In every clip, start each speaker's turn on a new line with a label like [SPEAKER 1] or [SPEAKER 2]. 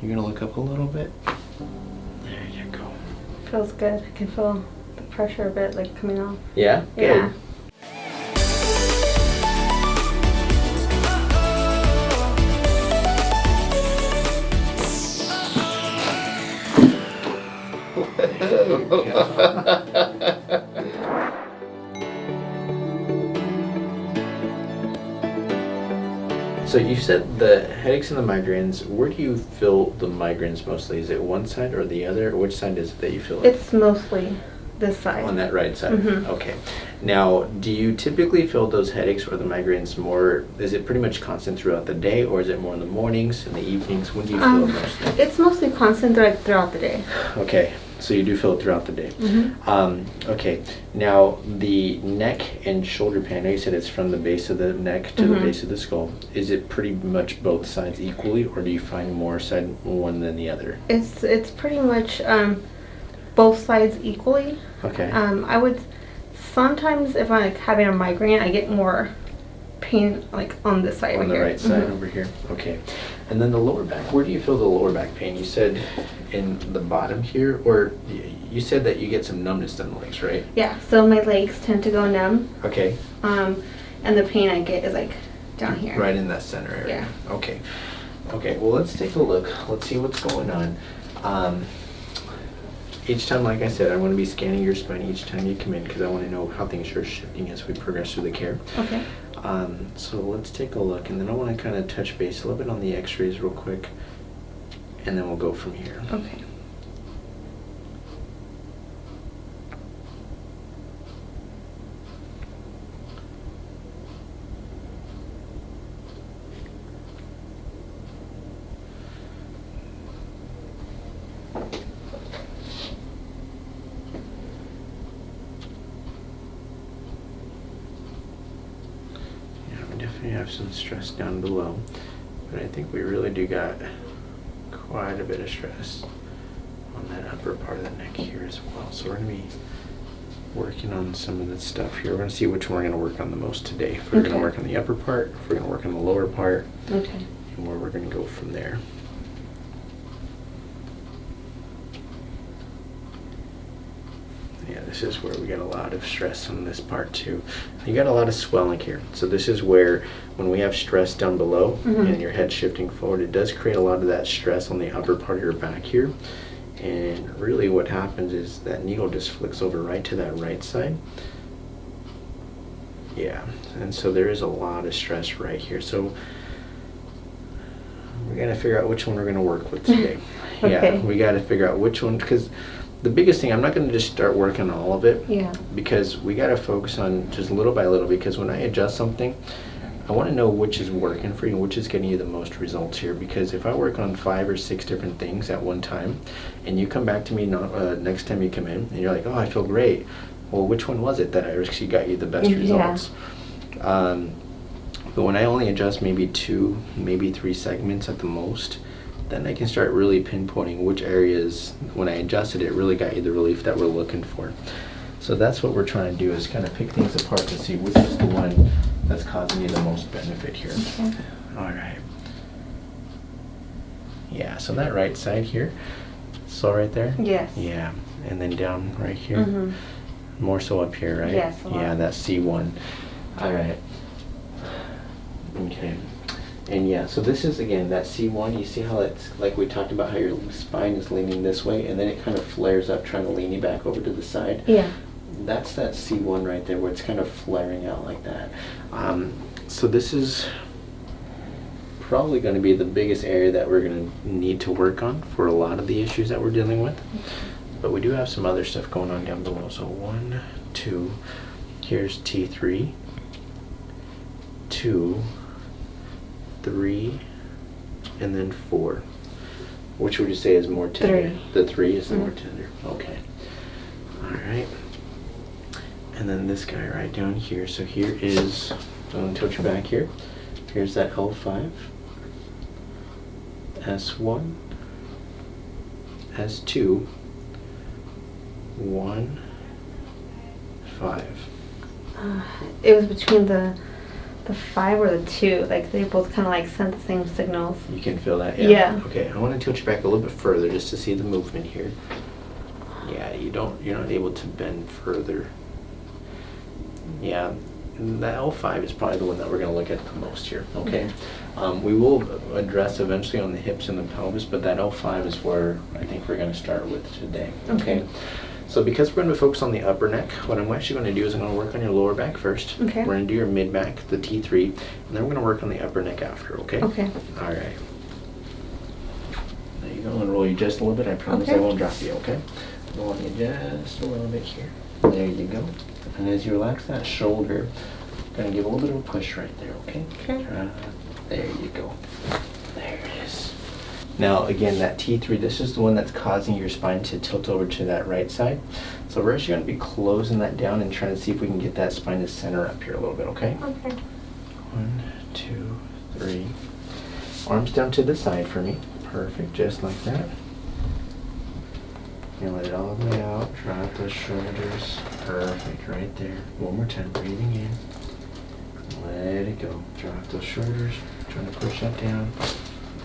[SPEAKER 1] You're gonna look up a little bit. There you go.
[SPEAKER 2] Feels good. I can feel the pressure a bit like coming off.
[SPEAKER 1] Yeah? Good.
[SPEAKER 2] Yeah.
[SPEAKER 1] So you said the headaches and the migraines, where do you feel the migraines mostly? Is it one side or the other? Which side is it that you feel it?
[SPEAKER 2] It's mostly this side.
[SPEAKER 1] On that right side?
[SPEAKER 2] Mhm.
[SPEAKER 1] Okay. Now, do you typically feel those headaches or the migraines more, is it pretty much constant throughout the day, or is it more in the mornings, in the evenings? When do you feel it mostly?
[SPEAKER 2] It's mostly constant throughout the day.
[SPEAKER 1] Okay, so you do feel it throughout the day.
[SPEAKER 2] Mhm.
[SPEAKER 1] Okay, now the neck and shoulder pain, I know you said it's from the base of the neck to the base of the skull. Is it pretty much both sides equally, or do you find more side one than the other?
[SPEAKER 2] It's pretty much both sides equally.
[SPEAKER 1] Okay.
[SPEAKER 2] I would sometimes, if I'm like having a migraine, I get more pain like on this side
[SPEAKER 1] On
[SPEAKER 2] over
[SPEAKER 1] the
[SPEAKER 2] here.
[SPEAKER 1] right side over here. Okay. And then the lower back, where do you feel the lower back pain? You said in the bottom here, or you said that you get some numbness in the legs, right?
[SPEAKER 2] Yeah, so my legs tend to go numb.
[SPEAKER 1] Okay.
[SPEAKER 2] And the pain I get is like down here.
[SPEAKER 1] Right in that center area.
[SPEAKER 2] Yeah.
[SPEAKER 1] Okay. Okay, well, let's take a look. Let's see what's going on. Each time, like I said, I want to be scanning your spine each time you come in because I want to know how things are shifting as we progress through the care.
[SPEAKER 2] Okay.
[SPEAKER 1] So let's take a look, and then I want to kind of touch base a little bit on the x-rays real quick, and then we'll go from here.
[SPEAKER 2] Okay.
[SPEAKER 1] We have some stress down below, but I think we really do got quite a bit of stress on that upper part of the neck here as well. So we're going to be working on some of this stuff here. We're going to see which one we're going to work on the most today. If we're going to work on the upper part, if we're going to work on the lower part,
[SPEAKER 2] Okay.
[SPEAKER 1] and where we're going to go from there. Yeah, this is where we get a lot of stress on this part too. You got a lot of swelling here. So this is where when we have stress down below and your head shifting forward, it does create a lot of that stress on the upper part of your back here. And really what happens is that needle just flicks over right to that right side. Yeah, and so there is a lot of stress right here. So we got to figure out which one we're going to work with today.
[SPEAKER 2] Okay.
[SPEAKER 1] Yeah, we got to figure out which one, because the biggest thing, I'm not going to just start working on all of it.
[SPEAKER 2] Yeah.
[SPEAKER 1] Because we got to focus on just little by little, because when I adjust something, I want to know which is working for you and which is getting you the most results here. Because if I work on 5 or 6 different things at one time, and you come back to me next time you come in, and you're like, oh, I feel great. Well, which one was it that actually got you the best results? But when I only adjust maybe 2, maybe 3 segments at the most, then I can start really pinpointing which areas, when I adjusted it, really got you the relief that we're looking for. So that's what we're trying to do, is kind of pick things apart to see which is the one that's causing you the most benefit here.
[SPEAKER 2] Okay.
[SPEAKER 1] All right. Yeah, so that right side here, so right there?
[SPEAKER 2] Yes.
[SPEAKER 1] Yeah, and then down right here? More so up here, right?
[SPEAKER 2] Yes, a lot.
[SPEAKER 1] Yeah, that's C1. All right. Okay. And yeah, so this is, again, that C1. You see how it's, like we talked about, how your spine is leaning this way, and then it kind of flares up, trying to lean you back over to the side.
[SPEAKER 2] Yeah.
[SPEAKER 1] That's that C1 right there, where it's kind of flaring out like that. So this is probably going to be the biggest area that we're going to need to work on for a lot of the issues that we're dealing with. But we do have some other stuff going on down below. So 1, 2, here's T3, 2, 3, and then 4. Which would you say is more tender?
[SPEAKER 2] 3.
[SPEAKER 1] The 3 is the more tender. Okay. All right. And then this guy right down here. So here is, I'm going to tilt you back here. Here's that L5, S1, S2, 1, 5.
[SPEAKER 2] It was between the the 5 or the 2, like they both kind of like sent the same signals.
[SPEAKER 1] You can feel that?
[SPEAKER 2] Yeah.
[SPEAKER 1] Okay, I want to tilt you back a little bit further just to see the movement here. Yeah, you're not able to bend further. Yeah, and the L5 is probably the one that we're going to look at the most here, okay? We will address eventually on the hips and the pelvis, but that L5 is where I think we're going to start with today, okay? So because we're going to focus on the upper neck, what I'm actually going to do is I'm going to work on your lower back first.
[SPEAKER 2] Okay.
[SPEAKER 1] We're going to do your mid back, the T3, and then we're going to work on the upper neck after, okay?
[SPEAKER 2] Okay.
[SPEAKER 1] All right. There you go. I'm going to roll you just a little bit. I promise I won't drop you, okay? Roll you just a little bit here. There you go. And as you relax that shoulder, going to give a little bit of a push right there, okay?
[SPEAKER 2] Okay.
[SPEAKER 1] There you go. There it is. Now, again, that T3, this is the one that's causing your spine to tilt over to that right side. So we're actually going to be closing that down and trying to see if we can get that spine to center up here a little bit, okay?
[SPEAKER 2] Okay.
[SPEAKER 1] 1, 2, 3. Arms down to the side for me. Perfect, just like that. And let it all the way out. Drop the shoulders. Perfect, right there. One more time, breathing in. Let it go. Drop those shoulders. Trying to push that down.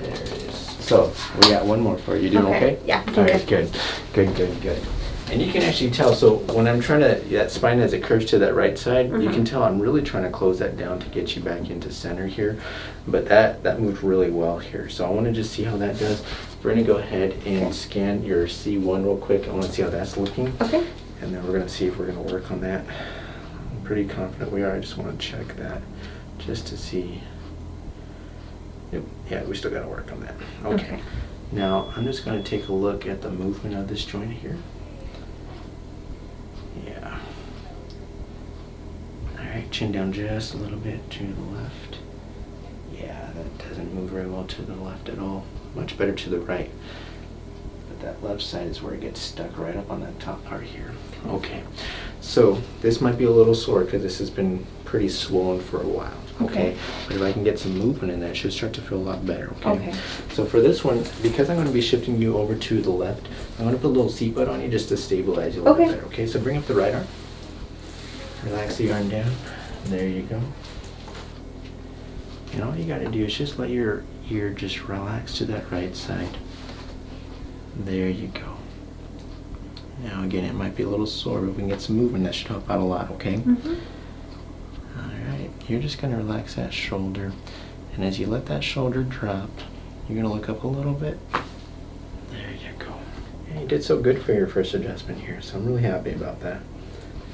[SPEAKER 1] There it is. So, we got one more for you. You doing okay?
[SPEAKER 2] Yeah.
[SPEAKER 1] All right, good. Good. And you can actually tell, so when I'm trying to, that spine as it curves to that right side, you can tell I'm really trying to close that down to get you back into center here. But that moved really well here. So I want to just see how that does. We're going to go ahead and scan your C1 real quick. I want to see how that's looking.
[SPEAKER 2] Okay.
[SPEAKER 1] And then we're going to see if we're going to work on that. I'm pretty confident we are. I just want to check that just to see. Yep. Yeah, we still got to work on that. Okay. Now, I'm just going to take a look at the movement of this joint here. Yeah. Alright, chin down just a little bit to the left. Yeah, that doesn't move very well to the left at all. Much better to the right. But that left side is where it gets stuck right up on that top part here. Okay, so this might be a little sore because this has been pretty swollen for a while. Okay, but if I can get some movement in that, it should start to feel a lot better. Okay. So for this one, because I'm going to be shifting you over to the left, I'm going to put a little seat butt on you just to stabilize you a little bit better. Okay, so bring up the right arm. Relax the arm down. There you go. And all you got to do is just let your ear just relax to that right side. There you go. Now again, it might be a little sore, but we can get some movement. That should help out a lot, okay? Alright, you're just going to relax that shoulder. And as you let that shoulder drop, you're going to look up a little bit. There you go. And you did so good for your first adjustment here, so I'm really happy about that.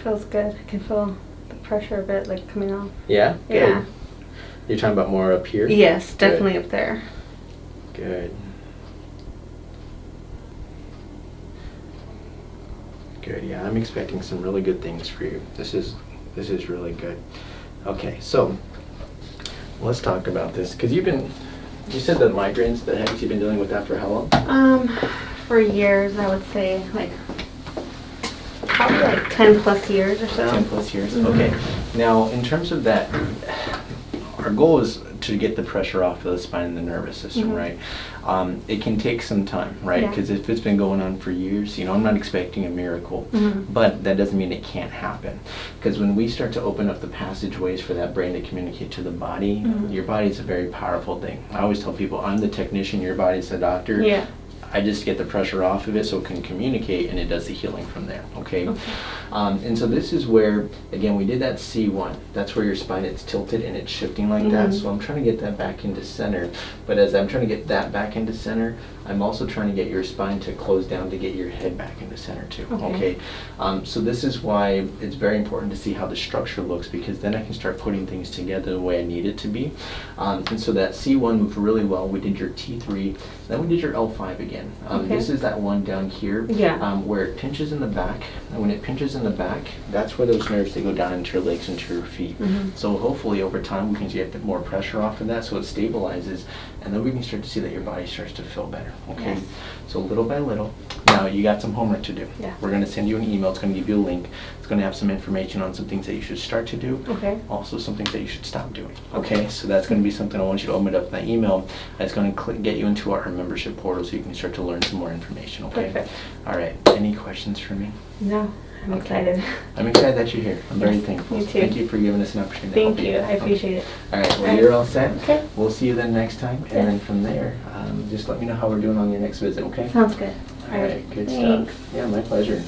[SPEAKER 2] Feels good. I can feel the pressure a bit like coming off.
[SPEAKER 1] Yeah? Good.
[SPEAKER 2] Yeah.
[SPEAKER 1] You're talking about more up here?
[SPEAKER 2] Yes, definitely up there.
[SPEAKER 1] Good. Good, yeah, I'm expecting some really good things for you. This is really good. Okay, so let's talk about this because you said the migraines, the headaches, you've been dealing with that for how long?
[SPEAKER 2] For years, I would say, like probably like 10 plus years or so.
[SPEAKER 1] 10 plus years. Okay. Now, in terms of that, our goal is to get the pressure off of the spine and the nervous system, right? It can take some time, right? Because if it's been going on for years, I'm not expecting a miracle, but that doesn't mean it can't happen. Because when we start to open up the passageways for that brain to communicate to the body, your body is a very powerful thing. I always tell people, I'm the technician, your body's the doctor.
[SPEAKER 2] Yeah.
[SPEAKER 1] I just get the pressure off of it so it can communicate, and it does the healing from there, okay? And so this is where, again, we did that C1. That's where your spine is tilted and it's shifting like that. So I'm trying to get that back into center. But as I'm trying to get that back into center, I'm also trying to get your spine to close down to get your head back into center too, okay? So this is why it's very important to see how the structure looks, because then I can start putting things together the way I need it to be. And so that C1 moved really well. We did your T3, then we did your L5 again. This is that one down here where it pinches in the back. And when it pinches in the back, that's where those nerves, they go down into your legs, into your feet. So hopefully over time we can get more pressure off of that so it stabilizes, and then we can start to see that your body starts to feel better, okay?
[SPEAKER 2] Yes.
[SPEAKER 1] So little by little. Now you got some homework to do. We're going to send you an email. It's going to give you a link. It's going to have some information on some things that you should start to do. Also some things that you should stop doing. Okay? So that's going to be something I want you to open up in that email. It's going to get you into our membership portal so you can start to learn some more information. Okay?
[SPEAKER 2] Perfect.
[SPEAKER 1] All right. Any questions for me?
[SPEAKER 2] No. I'm
[SPEAKER 1] Okay.
[SPEAKER 2] excited.
[SPEAKER 1] I'm excited that you're here. I'm very
[SPEAKER 2] Yes,
[SPEAKER 1] thankful.
[SPEAKER 2] me too.
[SPEAKER 1] Thank you for giving us an opportunity to help
[SPEAKER 2] Thank you. I appreciate it.
[SPEAKER 1] All right, well,
[SPEAKER 2] All right.
[SPEAKER 1] you're all set.
[SPEAKER 2] Okay.
[SPEAKER 1] We'll see you then next time, and
[SPEAKER 2] Yes.
[SPEAKER 1] then from there, just let me know how we're doing on your next visit, okay?
[SPEAKER 2] Sounds good.
[SPEAKER 1] All right, good
[SPEAKER 2] Thanks.
[SPEAKER 1] stuff. Yeah, my pleasure.